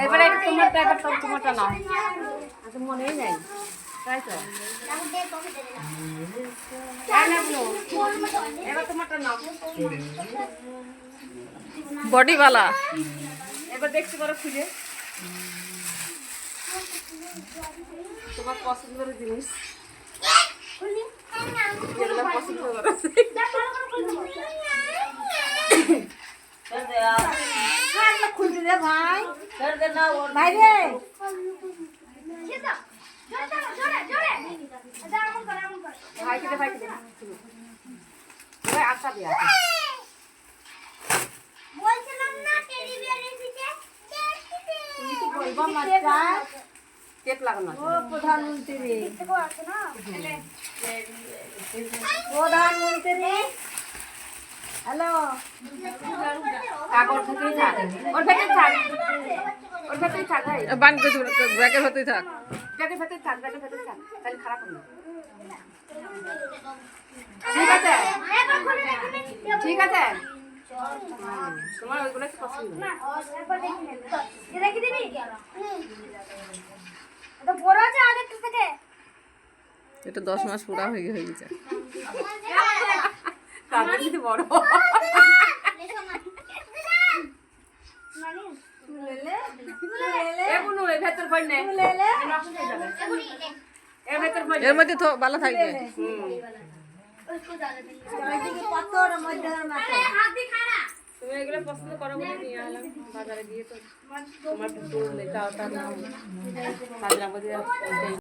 এবারে তোমারটা নাও। আচ্ছা মনেই নাই তাই তো। এবার তোমারটা নাও। বডিওয়ালা। এবার দেখতে পারো খুঁজে তোমার পছন্দের জিনিস যেগুলো পছন্দ করো। খুলতে দে ভাই ভাই রে ভাই কেটে আচ্ছা দিয়া তুমি কি বলবো মাত্রা টেপ লাগানো ও প্রধানমন্ত্রী হ্যালো কাগজ থেকেই থাক ওর ভেতরে থাক ওর ভেতরেই থাক ভাই বানকে ব্যাগের ভেতরেই থাক। ব্যাগের ভেতরে থাক তাহলে খারাপ হবে না। ঠিক আছে ঠিক আছে তোমার ওইগুলো কি পছন্দ না? এটা 10 মাস পুরা হয়ে গেছে। তারপর যদি বড় এর মধ্যে তো ভালো থাকবে। তুমি এগুলো পছন্দ করো বলে নিয়ে এলাম বাজারে গিয়ে তো তোমার